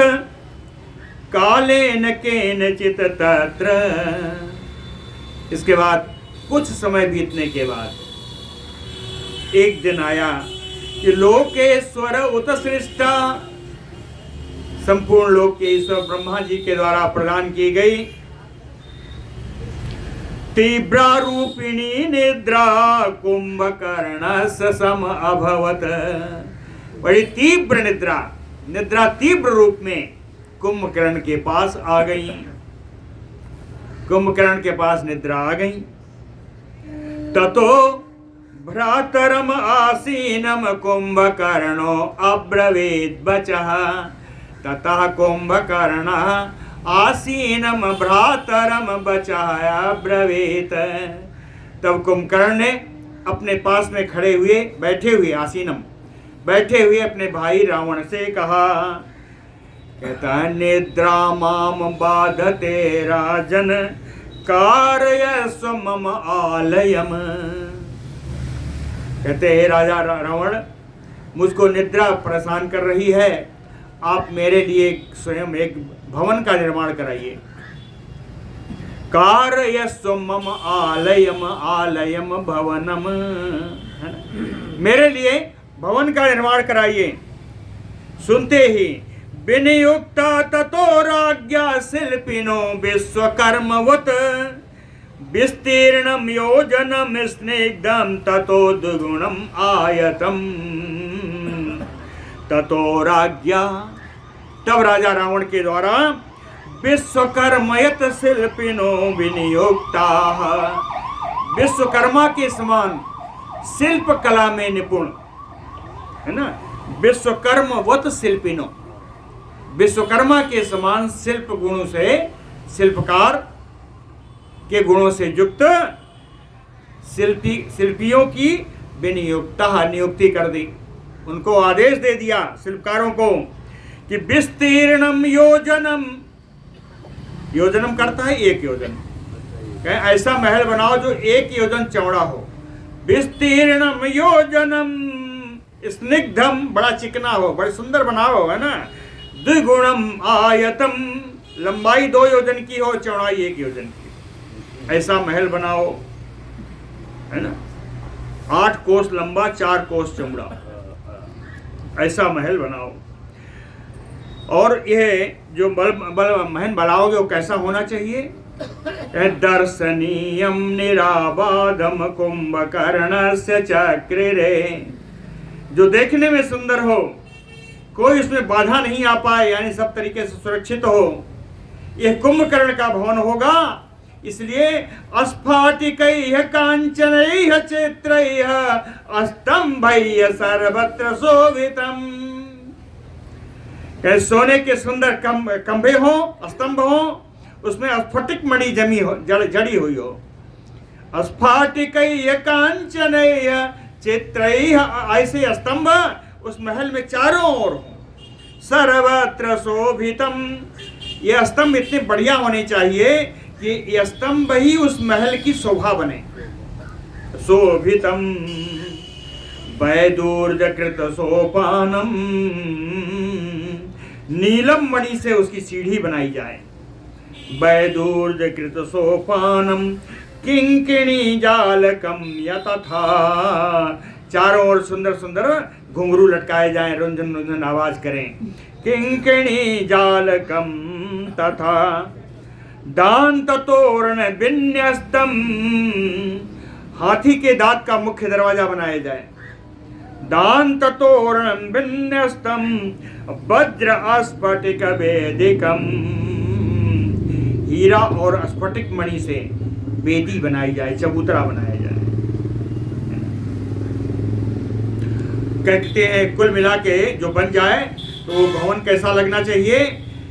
कालेन केनचित् तत्र, इसके बाद कुछ समय बीतने के बाद एक दिन आया कि लोकेश्वर उत सृष्टा, संपूर्ण लोक के ईश्वर ब्रह्मा जी के द्वारा प्रदान की गई तीव्रा रूपिणी निद्रा कुंभकर्ण सम अभवत। बड़ी तीव्र निद्रा, निद्रा तीव्र रूप में कुंभकर्ण के पास आ गई। कुंभकर्ण के पास निद्रा आ गई। ततो भ्रातरम आसीनम कुंभकर्णो अब्रवीत वचः। ततः कुंभकर्ण आसीनम भ्रातरम वचः अब्रवीत। तब कुंभकर्ण ने अपने पास में खड़े हुए, बैठे हुए, आसीनम बैठे हुए अपने भाई रावण से कहा, कहता निद्रा माम बाधते राजन कारयस्व मम आलयम। कहते हैं राजा रावण, मुझको निद्रा परेशान कर रही है, आप मेरे लिए स्वयं एक भवन का निर्माण कराइए। कारयस्व मम आलयम, आलयम भवनम, है ना, मेरे लिए भवन का निर्माण कराइए। सुनते ही विनियुक्ता ततो राज्ञा शिल्पिनो विश्वकर्मवत् विस्तीर्णम योजनम स्निग्धम ततो द्विगुणम आयतम। ततो राज्ञा, तब राजा रावण के द्वारा विश्वकर्मयत शिल्पिनो विनियुक्ता, विश्वकर्मा के समान शिल्प कला में निपुण, है ना, विश्वकर्मवत शिल्पिनो, विश्वकर्मा के समान शिल्प गुणों से, शिल्पकार के गुणों से युक्त शिल्पियों की विनियुक्ता, नियुक्ति कर दी। उनको आदेश दे दिया शिल्पकारों को कि विस्तीर्णम योजनम, योजनम करता है एक योजन, ऐसा महल बनाओ जो एक योजन चौड़ा हो। विस्तीर्णम योजनम स्निग्धम, बड़ा चिकना हो, बड़े सुंदर बनाओ, है ना। द्विगुणम आयतम, लंबाई 2 योजन की हो, चौड़ाई 1 योजन की, ऐसा महल बनाओ, है ना। 8 कोस लंबा, 4 कोस चौड़ा, ऐसा महल बनाओ। और यह जो महल बनाओगे वो कैसा होना चाहिए? दर्शनीयम निराबाधम कुंभकर्णस्य चक्रिरे, जो देखने में सुंदर हो, कोई उसमें बाधा नहीं आ पाए, यानी सब तरीके से सुरक्षित हो, यह कुंभकर्ण का भवन होगा। इसलिए अस्फाटिकैः कांचनैः चित्रैः अस्तंभैः सर्वत्र शोभितम, सोने के सुंदर खंभे हो, स्तंभ हो, उसमें स्फटिक मणि जमी हो, जड़ी हुई हो। अस्फाटिकैः कांचनैः चित्रैः, ऐसे स्तंभ उस महल में चारों ओर हो। सर्वत्र शोभितम, ये स्तंभ इतने बढ़िया होने चाहिए कि ये स्तंभ ही उस महल की शोभा बने। शोभितम वैदूर्यकृत सोपानम, नीलम मणि से उसकी सीढ़ी बनाई जाए। वैदूर्यकृत सोपानम किंकिणी जालकम यतथा, चारों ओर सुंदर सुंदर घुंघरू लटकाए जाएं, रुंझन रुंझन आवाज करें। किंकिणी जालकम तथा दांत तोरण विन्यस्तम, हाथी के दांत का मुख्य दरवाजा बनाया जाए। दांत तोरण विन्यस्तम वज्र स्फटिक वेदिकम, हीरा और स्फटिक मणि से वेदी बनाई जाए, चबूतरा बनाया जाए। कहते हैं कुल मिला के जो बन जाए तो वो भवन कैसा लगना चाहिए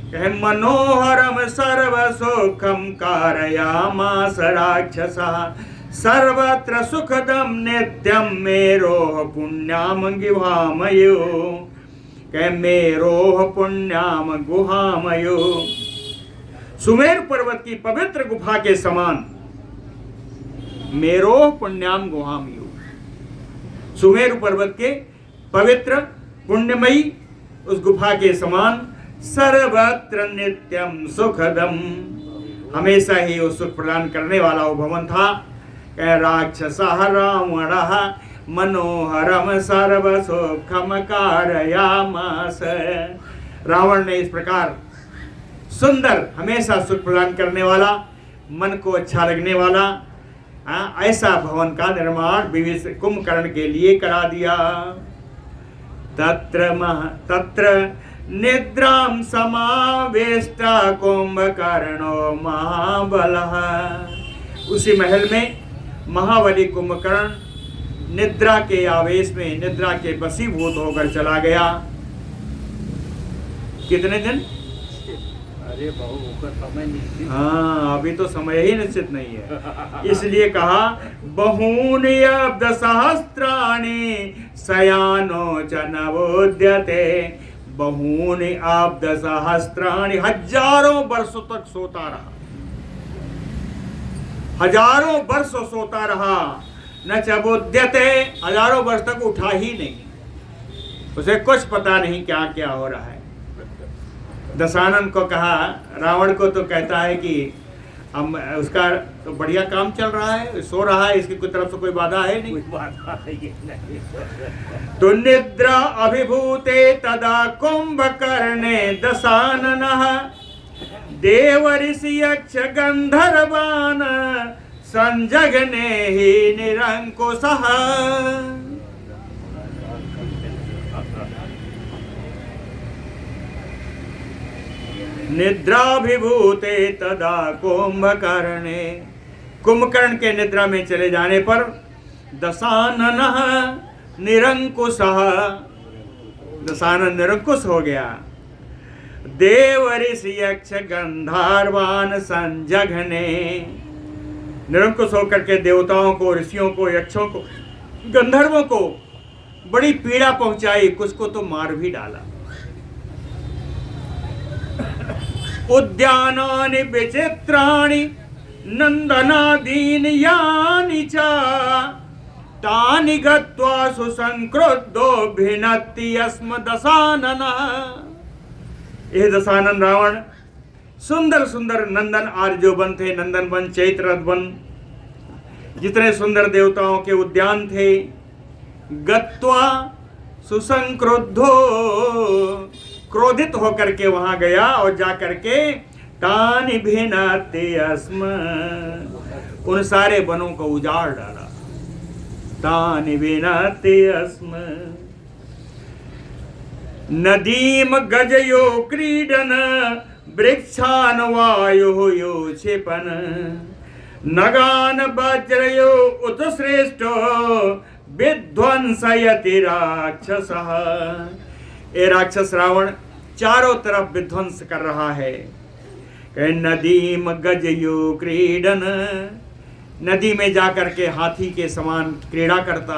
मनोहरम सर्वसुखम कारयामास राक्षसः सर्वत्र सुखदम नित्यम मेरोह पुण्याम गुहामयो। मेरोह पुण्याम गुहामयो। सुमेर पर्वत की पवित्र गुफा के समान मेरोह पुण्याम गुहामयो। सुमेरु पर्वत के पवित्र पुण्यमयी उस गुफा के समान सर्वत्र नित्यम सुखदम, हमेशा ही वो सुख प्रदान करने वाला वो भवन था। राक्षसः रावणः मनोहरम सर्व सुखम कारयामास। रावण ने इस प्रकार सुंदर, हमेशा सुख प्रदान करने वाला, मन को अच्छा लगने वाला ऐसा भवन का निर्माण कुंभकर्ण के लिए करा दिया। तत्र निद्राम समावेष्टा कुंभकर्णो महाबलः। उसी महल में महाबली कुंभकर्ण निद्रा के आवेश में, निद्रा के वशीभूत होकर चला गया। कितने दिन? अरे बहु समय निश्चित। हाँ, अभी तो समय ही निश्चित नहीं है। इसलिए कहा बहूनि अब्द सहस्त्राणि शयानो च नवोद्यते। बहूनि अब्द सहस्त्राणि, हजारों वर्षों तक सोता रहा, हजारों वर्ष सोता रहा। न च बोध्यते, हजारों वर्ष तक उठा ही नहीं, उसे कुछ पता नहीं क्या क्या हो रहा है। दशानन को कहा, रावण को तो कहता है कि हम उसका तो बढ़िया काम चल रहा है, सो रहा है, इसकी कोई तरफ से कोई बाधा है नहीं। तो निद्रा अभिभूते तदा कुंभकर्णे दशाननः देव ऋषि यक्ष गंधर्वान् संजघने ही निरंकुशः। निद्राभिभूते तदा कुंभकर्णे, कुंभकर्ण के निद्रा में चले जाने पर दशाननः निरंकुशः, दशानन निरंकुश हो गया। देव ऋषि यक्ष गंधर्वान् संजघने, निरंकुश होकर के देवताओं को, ऋषियों को, यक्षों को, गंधर्वों को बड़ी पीड़ा पहुंचाई, कुछ को तो मार भी डाला। उद्यानानि विचित्राणि नंदनादीनि यानि च तानि गत्वा सुसंक्रुद्धो भिनत्ति स्म दशाननः। यह दशानन रावण सुंदर सुंदर नंदन आदि जो वन थे, नंदन वन, चैत्र वन, जितने सुंदर देवताओं के उद्यान थे, गत्वा सुसंक्रुद्धो, क्रोधित होकर के वहां गया और जाकर के तानि भिनत्ति स्म, उन सारे वनों को उजाड़ डाला। तानि भिनत्ति स्म नदीम गजयो क्रीडन वृक्षान वायु यो क्षिपन नगान वज्रयो उत श्रेष्ठो विध्वंसयति राक्षसः। ए राक्षस रावण चारों तरफ विध्वंस कर रहा है। नदीम गजयो क्रीडन, नदी में जाकर के हाथी के समान क्रीड़ा करता,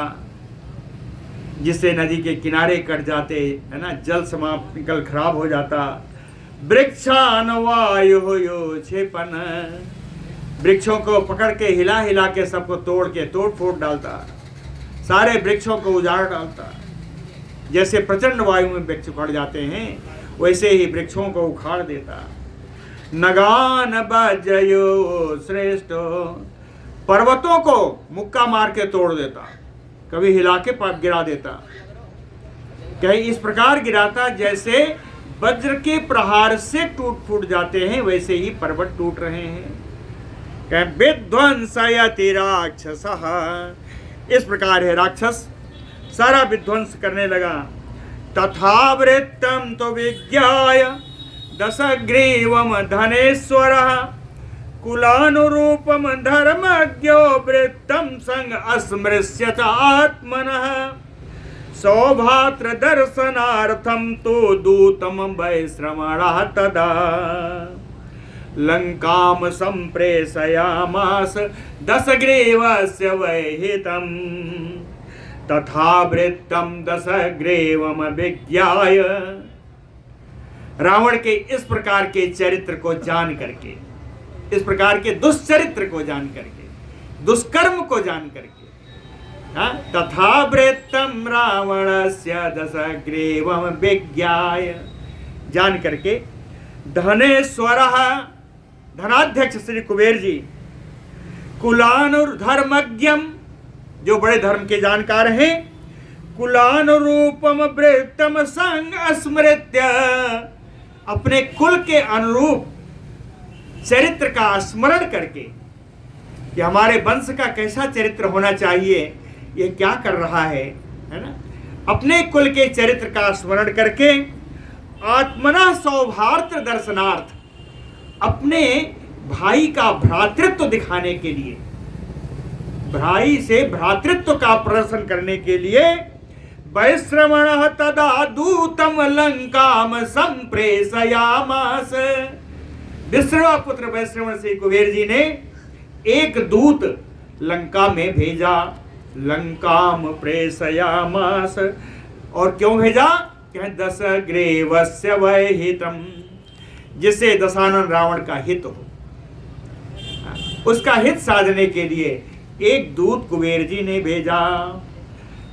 जिससे नदी के किनारे कट जाते, है ना, जल समाप्त निकल खराब हो जाता। वृक्षान वायु यो क्षेपन, वृक्षों को पकड़ के हिला हिला के सबको तोड़ के तोड़ फोड़ डालता, सारे वृक्षों को उजाड़ डालता। जैसे प्रचंड वायु में वृक्ष उखड़ जाते हैं, वैसे ही वृक्षों को उखाड़ देता। नगान बजयो श्रेष्ठ, पर्वतों को मुक्का मार के तोड़ देता, कभी हिला के पाप गिरा देता। कहीं इस प्रकार गिराता जैसे वज्र के प्रहार से टूट फूट जाते हैं, वैसे ही पर्वत टूट रहे हैं। कहीं विध्वंसयति राक्षसः, इस प्रकार है राक्षस सारा विध्वंस करने लगा। तथा वृत्तम तो विज्ञाय दशग्रीवम धनेश्वरः कुलानुरूपम धर्मज्ञो वृत्तम संग अस्मृश्यत आत्मनः सौभात्र दर्शनार्थम तो दूतम वैश्रमणः तदा लंकाम संप्रेषयामास दशग्रीवस्य वैहितम् तथा वृत्तम दशग्रीवम विज्ञाय। रावण के इस प्रकार के चरित्र को जान करके, इस प्रकार के दुष्चरित्र को जान करके, दुष्कर्म को जान करके, तथा वृत्तम रावणस्य दशग्रीवम विज्ञाय, जान करके धनेश्वरः, धनाध्यक्ष श्री कुबेर जी, कुलानुर्धर्मज्ञम, जो बड़े धर्म के जानकार हैं, कुलानुरूपम वृत्तम संग स्मृत्य, अपने कुल के अनुरूप चरित्र का स्मरण करके कि हमारे वंश का कैसा चरित्र होना चाहिए, ये क्या कर रहा है ना, अपने कुल के चरित्र का स्मरण करके आत्मना सौभात्र दर्शनार्थ, अपने भाई का भ्रातृत्व दिखाने के लिए, भाई से भ्रातृत्व का प्रदर्शन करने के लिए वैश्रमणः तदा दूतम लंकाम संप्रेषयामास। विश्रवा पुत्र वैश्रवण से कुबेर जी ने एक दूत लंका में भेजा, लंकाम प्रेषयामास। और क्यों भेजा? दशग्रीवस्य वैहितम, जिससे दशानन रावण का हित हो, उसका हित साधने के लिए एक दूत कुबेर जी ने भेजा।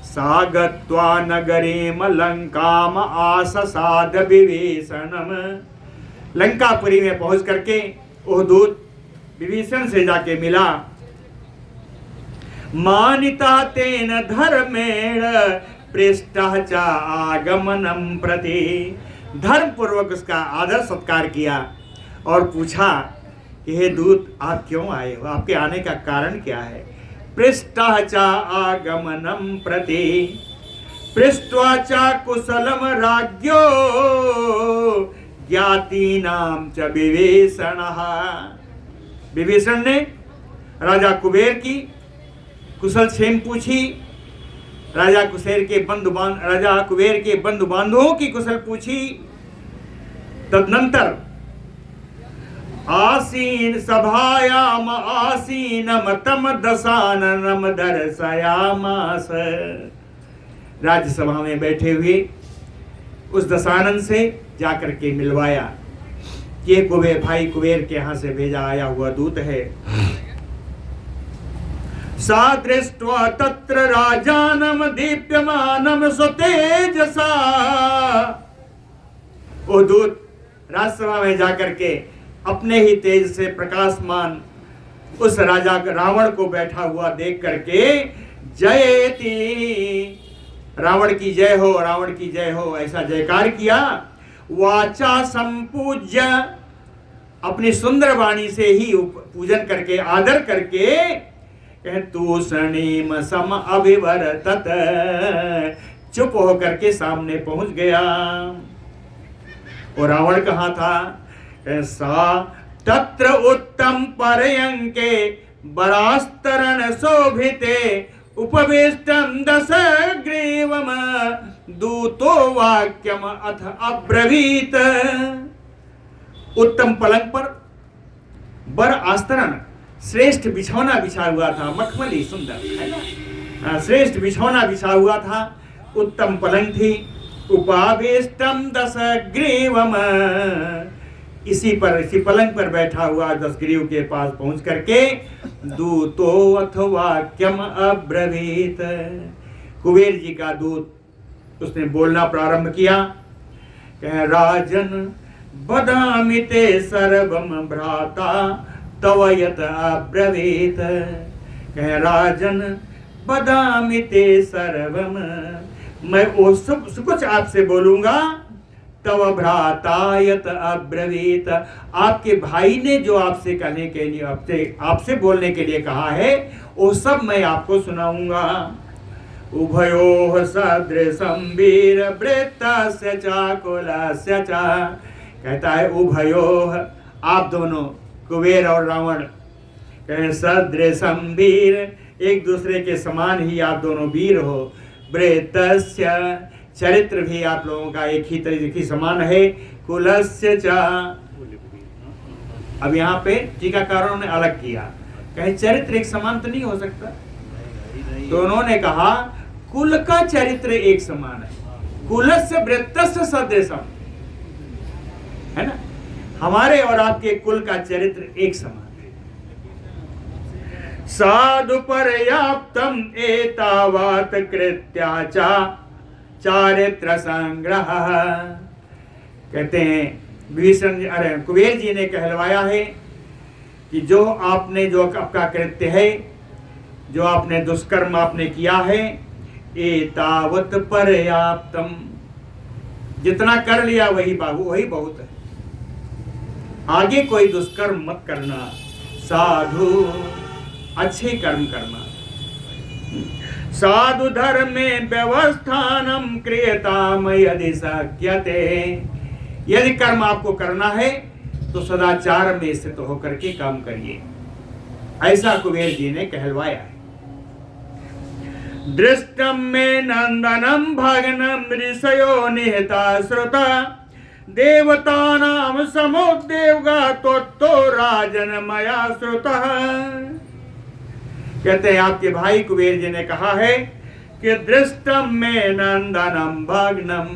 सागत्वा नगरीम लंकाम आससाद विभीषणम, लंकापुरी में पहुंच करके वो दूत विभीषण से जाके मिला। मानिता तेन धर्मेण पृष्ठः च आगमनम प्रति, धर्म पूर्वक उसका आदर सत्कार किया और पूछा कि हे दूत, आप क्यों आए हो, आपके आने का कारण क्या है? पृष्ठः च आगमनम प्रति पृष्ट्वा च कुशलम राज्ञो ज्ञातीनाम च विभीषणः। विभीषण ने राजा कुबेर की कुशल क्षेम पूछी, राजा कुबेर के बंधु बांधवों की कुशल पूछी। तदनंतर आसीन सभायाम आसीनम तम दशाननम दर्शयामास, राज्यसभा में बैठे हुए उस दशानन से जाकर के मिलवाया। ये कुबेर, भाई कुबेर के यहाँ से भेजा आया हुआ दूत है। सा दृष्ट्वा तत्र राजानम दीप्यमानम स्वतेजसा, वो दूत राज्यसभा में जाकर के अपने ही तेज से प्रकाशमान उस राजा रावण को बैठा हुआ देख करके जयति, रावण की जय हो, रावण की जय हो, ऐसा जयकार किया। वाचा संपूज्य, अपनी सुंदर वाणी से ही पूजन करके, आदर करके तूषणीम सम अभिवर्तत, चुप होकर के सामने पहुंच गया। और रावण कहाँ था? सा तत्र उत्तम पर्यंके बरास्तरण शोभिते उपवेष्टम दशग्रीवम दूतो वाक्यम अथ अब्रवीत। उत्तम पलंग पर बर आस्तरण, श्रेष्ठ बिछौना बिछा हुआ था, मखमली सुंदर है ना, श्रेष्ठ बिछौना बिछा हुआ था, उत्तम पलंग थी। उपावेष्टम दशग्रीवम, इसी पलंग पर बैठा हुआ दशग्रीव के पास पहुंच करके दूतो अथ वाक्यम अब्रवीत, कुबेर जी का दूत उसने बोलना प्रारंभ किया। कह राजन बदामि ते सर्वम भ्राता तव यत अब्रवीत, कह राजन बदामि ते सर्वम, मैं वो सब कुछ आपसे बोलूंगा। तव भ्राता यत अब्रवीत, आपके भाई ने जो आपसे कहने के लिए, आपसे बोलने के लिए कहा है, वो सब मैं आपको सुनाऊंगा। उभयोः सदृशं वीर वृत्तस्य च कुलस्य च, कहता है उभयोः, आप दोनों कुबेर और रावण, कहे सदृशं वीर, एक दूसरे के समान ही आप दोनों वीर हो। वृत्तस्य, चरित्र भी आप लोगों का एक ही तरीके की समान है। कुलस्य च, अब यहाँ पे टीकाकारों ने अलग किया, कहीं चरित्र एक समान तो नहीं हो सकता, तो उन्होंने कहा कुल का चरित्र एक समान है, कुलस्य वृत्तस्य सदृशम, है ना, हमारे और आपके कुल का चरित्र एक समान है। साधु पर्याप्तम एतावत् कृत्याचा चारित्र संग्रह, कहते हैं विभीषण, अरे कुबेर जी ने कहलवाया है कि जो आपने, जो आपका कृत्य है, जो आपने दुष्कर्म आपने किया है, एतावत् पर्याप्तम, जितना कर लिया वही बहुत है, आगे कोई दुष्कर्म मत करना, साधु अच्छे कर्म करना। साधु धर्मे व्यवस्थानम क्रियताम यदि शक्यते, यदि कर्म आपको करना है तो सदाचार में स्थित होकर के काम करिए, ऐसा कुबेर जी ने कहलवाया है। दृष्टम में नंदनम भगनम ऋषयो निहता श्रुता देवतानाम समुद्देवगा तो राजन मया श्रुता, कहते हैं आपके भाई कुबेर जी ने कहा है कि दृष्टम में नंदनम भग्नम,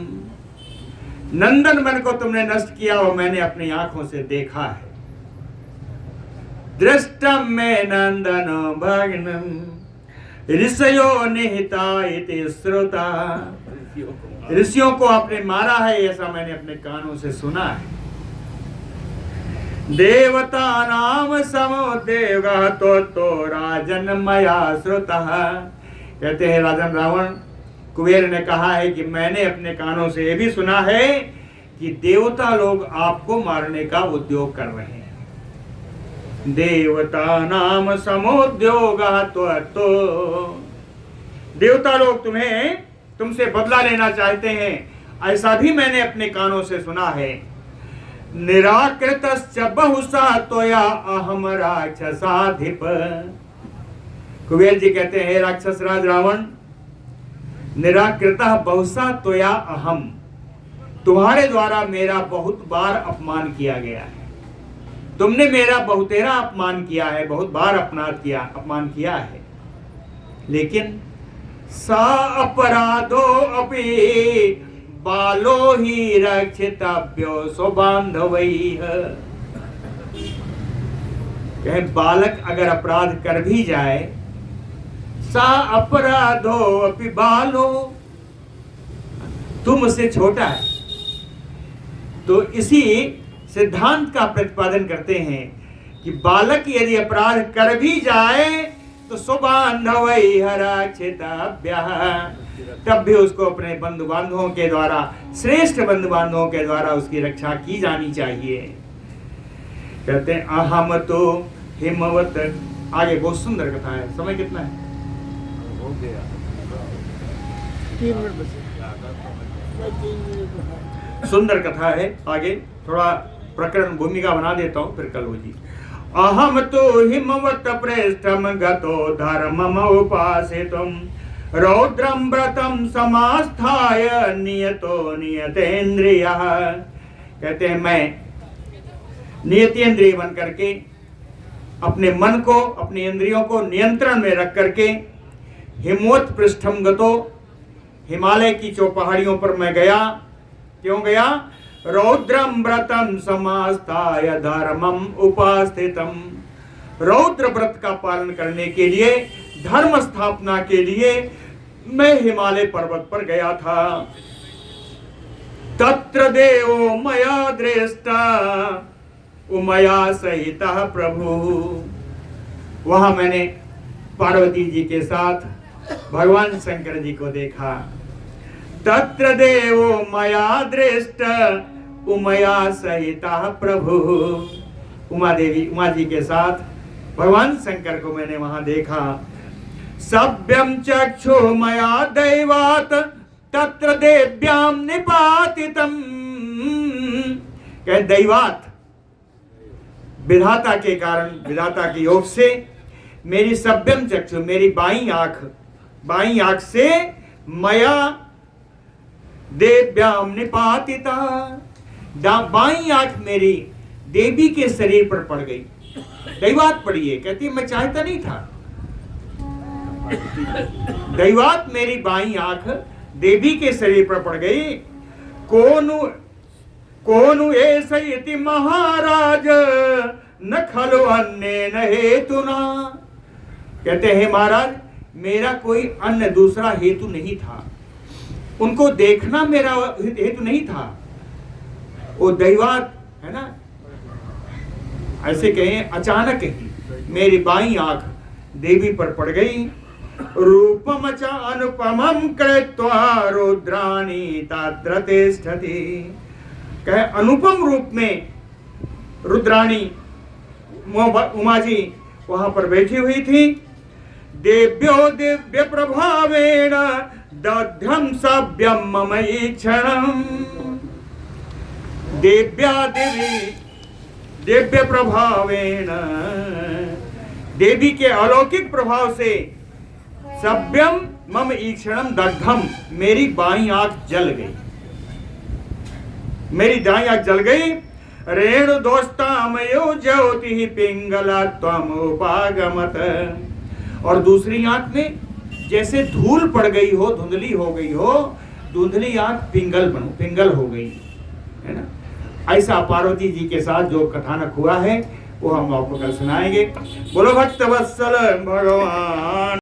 नंदन वन को तुमने नष्ट किया वो मैंने अपनी आंखों से देखा है। दृष्टम में नंदन भग्नम ऋषयो निहिता इति श्रुता, ऋषियों को आपने मारा है ऐसा मैंने अपने कानों से सुना है। देवता नाम समुदेवगा तो राजन मया श्रुतः, कहते हैं राजन रावण, कुबेर ने कहा है कि मैंने अपने कानों से ये भी सुना है कि देवता लोग आपको मारने का उद्योग कर रहे हैं। देवता नाम समुद्योगा तो देवता लोग तुमसे बदला लेना चाहते हैं, ऐसा भी मैंने अपने कानों से सुना है। निराकृतश्च बहुशा त्वया अहम राक्षसाधिप, कुबेर जी कहते हैं राक्षस राज रावण, निराकृतः बहुशा त्वया अहम, तुम्हारे द्वारा मेरा बहुत बार अपमान किया गया है, तुमने मेरा बहुतेरा अपमान किया है, बहुत बार अपमान किया है, लेकिन सा अपराधो अपि बालो ही रक्षितव्यो स्वबांधवैः, कहे बालक अगर अपराध कर भी जाए, सा अपराधो अपि बालो, तुम उससे छोटा है, तो इसी सिद्धांत का प्रतिपादन करते हैं कि बालक यदि अपराध कर भी जाए तो स्वबांधवैः रक्षितव्यः, तब भी उसको अपने बंधु बांधवों के द्वारा, श्रेष्ठ बंधु बांधवों के द्वारा उसकी रक्षा की जानी चाहिए। कहते हैं अहम तो हिमवत, आगे बहुत सुंदर कथा है, समय कितना है? हो गया 3 मिनट बचे। सुंदर कथा है, आगे थोड़ा प्रकरण भूमिका बना देता हूँ फिर कल हो जी। अहम तो हिमवत प्रेष्ठम गतो धर्मम उपासितुम रौद्रम व्रतम समास्थाय नियतो नियतेन्द्रियः, कहते हैं मैं नियतेन्द्रिय बन करके अपने मन को, अपने इंद्रियों को नियंत्रण में रख करके हिमवत पृष्ठम गतो, हिमालय की चौपहाड़ियों पर मैं गया। क्यों गया? रौद्रम व्रतम समास्थाय धर्मम उपास्थितम, रौद्र व्रत का पालन करने के लिए, धर्म स्थापना के लिए मैं हिमालय पर्वत पर गया था। तत्र देवो मया दृष्टा उमया सहितः प्रभु, वहां मैंने पार्वती जी के साथ भगवान शंकर जी को देखा। तत्र देवो मया दृष्ट उमया सहितः प्रभु, उमा जी के साथ भगवान शंकर को मैंने वहां देखा। सभ्यम चक्षु मया दैवात तत्र देव्याम निपातितम, कह दैवात, विधाता के कारण, विधाता के योग से मेरी सभ्यम चक्षु, मेरी बाईं आंख से मया देव्याम निपातिता, बाई आंख मेरी देवी के शरीर पर पड़ गई। दैवात पड़ी है, कहती है मैं चाहता नहीं था। दैवात मेरी बाई आंख देवी के शरीर पर पड़ गई। कोनु ऐसा इति महाराज न खलो अन्य न हेतुना, कहते हैं महाराज मेरा कोई अन्य दूसरा हेतु नहीं था, उनको देखना मेरा हेतु नहीं था। वो दैवात है ना, ऐसे कहें अचानक ही मेरी बाई आंख देवी पर पड़ गई। रूपम च अनुपमम कृत्वा रुद्राणी तत्र तिष्ठति, कहे अनुपम रूप में रुद्राणी उमा जी वहां पर बैठी हुई थी। देव्यो दिव्य प्रभावेण दध्यम सभ्यम मम ईक्षणम, देव्या देवी दिव्य प्रभावेण, देवी के अलौकिक प्रभाव से सभ्यम मम ईक्षणम दग्धम, मेरी बाईं आंख जल गई, मेरी दाईं आंख जल गई। रेणु दोस्तामयो ज्योति पिंगला त्वम उपागमत, और दूसरी आंख में जैसे धूल पड़ गई हो, धुंधली हो गई हो, धुंधली आंख पिंगल हो गई है ना। ऐसा पार्वती जी के साथ जो कथानक हुआ है वो हम आपको कल सुनाएंगे। बोलो भक्त वत्सल भगवान।